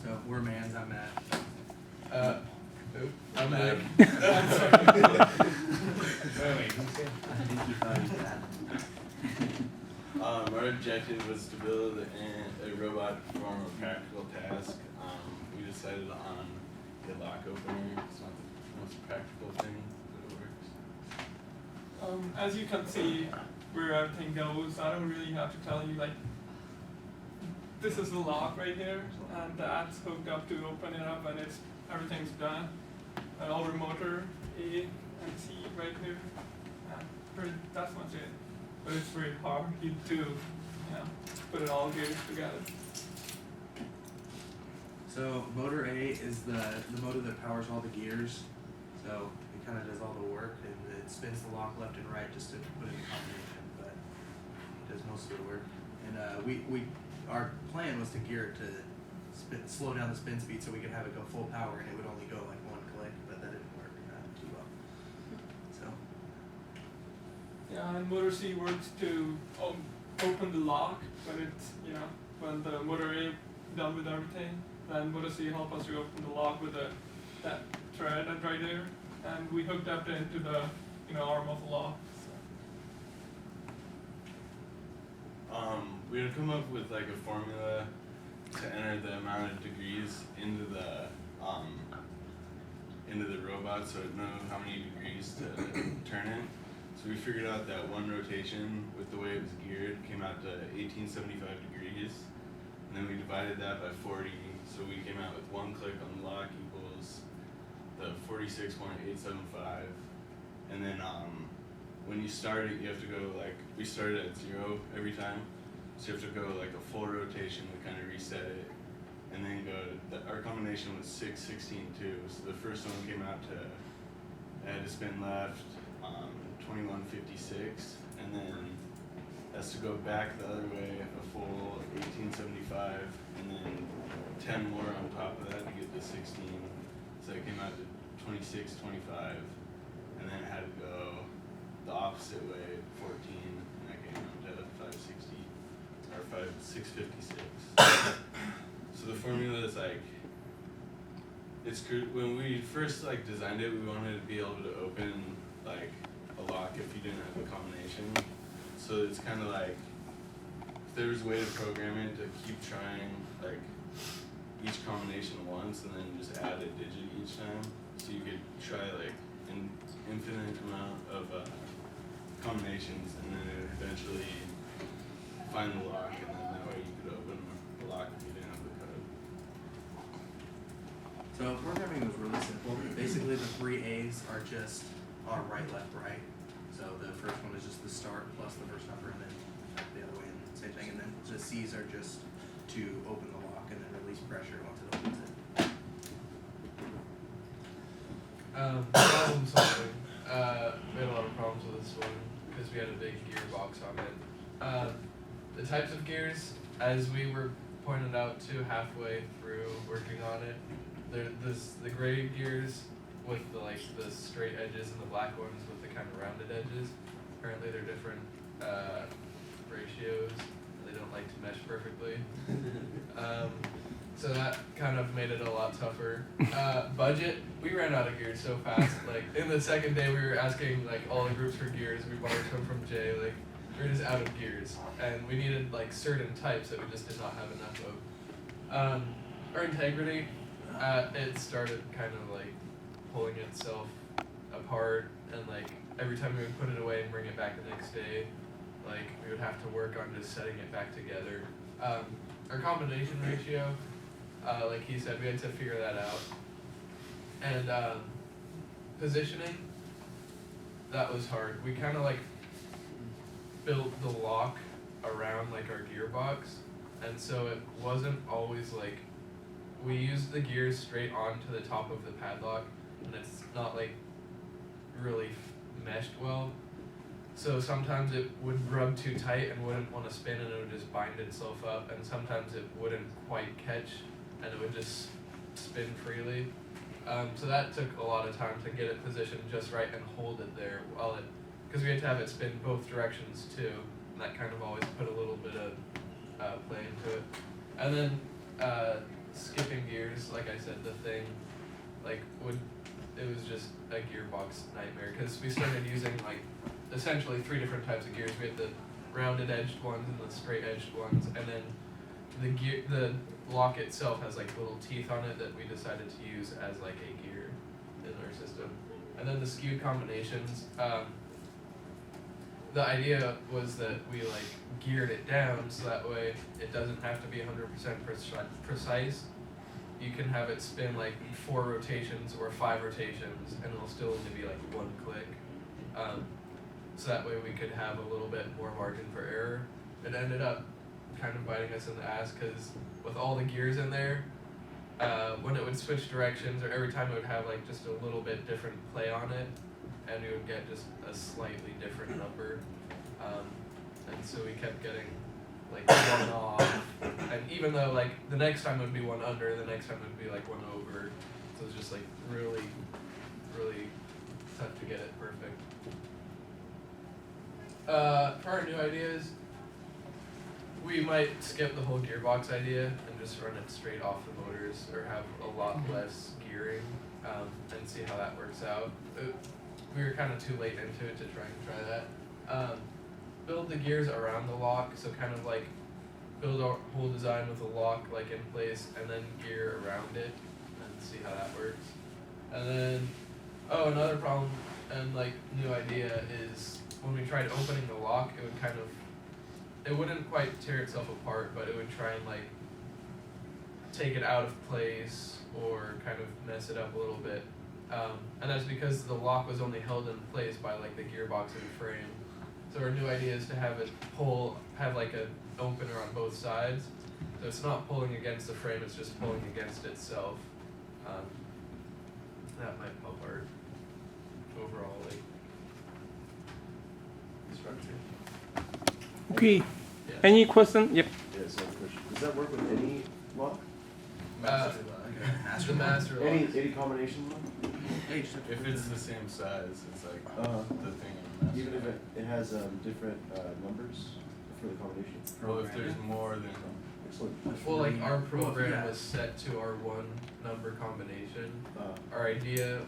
So we're M.A.N.S, I'm Matt. I'm Matt. Our objective was to build a robot to perform a practical task. We decided on the lock opener. It's not the most practical thing, but it works. As you can see where everything goes, I don't really have to tell you, like, this is the lock right here, and that's hooked up to open it up, and everything's done. An older motor, A and C right here. That's much it. But it's very hard to put it all gears together. So motor A is the motor that powers all the gears. So it kind of does all the work, and it spins the lock left and right just to put it in combination, but it does most of the work. And our plan was to gear it to slow down the spin speed so we could have it go full power, and it would only go like one click, but that didn't work too well. So Yeah, and motor C works to open the lock, but it's, when the motor A done with everything, then motor C help us to open the lock with that thread right there, and we hooked up into the arm of the lock. We had come up with like a formula to enter the amount of degrees into the robot, so it know how many degrees to turn it. So we figured out that one rotation with the way it was geared came out to 1875 degrees, and then we divided that by 40. So we came out with one click on the lock equals the 46.875, and then when you start it, you have to go we started at 0 every time. So you have to go like a full rotation to kind of reset it, and then our combination was 6, 16, 2. So the first one came out to, I had to spin left 2156, and then has to go back the other way a full 1875, and then 10 more on top of that to get to 16. So it came out to 2625, and then it had to go the opposite way 14, and that came out to 560. Or 656. So the formula is when we first designed it, we wanted to be able to open a lock if you didn't have a combination. So it's kind of like if there was a way to program it to keep trying each combination once and then just add a digit each time, so you could try an infinite amount of combinations, and then it would eventually find the lock, and then that way you could open the lock if you didn't have the code. So programming was really simple. Basically the 3 A's are just our right, left, right. So the first one is just the start plus the first number, and then the other way, and same thing. And then the C's are just to open the lock and then release pressure once it opens it. Problem solving. We had a lot of problems with this one because we had a big gearbox on it. The types of gears, as we were pointed out to halfway through working on it, there's the gray gears with the straight edges and the black ones with the kind of rounded edges. Apparently they're different ratios. They don't like to mesh perfectly. So that kind of made it a lot tougher. Budget, we ran out of gears so fast. In the second day we were asking all the groups for gears. We borrowed some from Jay. We were just out of gears, and we needed certain types that we just did not have enough of. Our integrity, it started kind of pulling itself apart, and every time we would put it away and bring it back the next day, we would have to work on just setting it back together. Our combination ratio, like he said, we had to figure that out. And positioning, that was hard. We kind of built the lock around our gearbox, and so it wasn't always we used the gears straight onto the top of the padlock, and it's not really meshed well. So sometimes it would rub too tight and wouldn't want to spin, and it would just bind itself up, and sometimes it wouldn't quite catch and it would just spin freely. So that took a lot of time to get it positioned just right and hold it there while because we had to have it spin both directions too, and that kind of always put a little bit of play into it. And then skipping gears, like I said, the thing, like it was just a gearbox nightmare because we started using like essentially 3 different types of gears. We had the rounded edged ones and the straight edged ones, and then the lock itself has like little teeth on it that we decided to use as like a gear in our system. And then the skewed combinations, the idea was that we like geared it down so that way it doesn't have to be 100% precise. You can have it spin like 4 rotations or 5 rotations and it'll still only be like 1 click. So that way we could have a little bit more margin for error. It ended up kind of biting us in the ass because with all the gears in there, when it would switch directions or every time it would have like just a little bit different play on it, and we would get just a slightly different number. And so we kept getting like 1 off, and even though like the next time would be 1 under, the next time would be like 1 over, so it was just like really, really tough to get it perfect. For our new ideas, we might skip the whole gearbox idea and just run it straight off the motors or have a lot less gearing and see how that works out. We were kind of too late into it to try that. Build the gears around the lock, so kind of like build our whole design with a lock like in place and then gear around it and see how that works. And then, another problem and like new idea is when we tried opening the lock, it wouldn't quite tear itself apart, but it would try and like take it out of place or kind of mess it up a little bit. And that's because the lock was only held in place by like the gearbox and frame. So our new idea is to have it have like an opener on both sides. So it's not pulling against the frame, it's just pulling against itself. That might help our overall like structure. Okay. Yeah. Any question? Yep. Yeah, so question. Does that work with any lock? The master lock. Any combination lock? Hey, just If it's the same size, it's like the thing on the master Even if lock. it has different numbers for the combination? Well, if there's more than Excellent. Well, like our program yeah. was set to our 1 number combination. Uh, Our idea,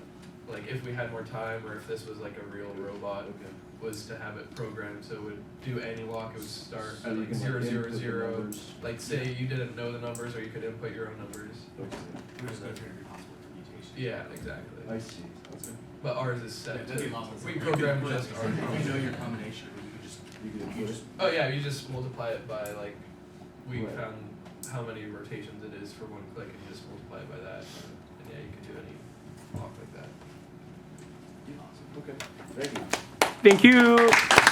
like if we had more time or if this was like a real robot, okay. was to have it programmed so it would do any lock. It would start So at you like can, 0, like, 0, input the 0. numbers. Like say you didn't know the numbers, or you could input your own numbers. Okay. We just go through every possible permutation. Yeah, exactly. I see. Okay. But ours is set Yeah, that'd be to. a lot more We simple. program You could just put our. it- if you know your combination, you could just You can you input just it. Oh yeah, you just multiply it by like, we Right. found how many rotations it is for 1 click, and you just multiply it by that, and yeah, you can do any lock like that. Okay. Thank you. Thank you.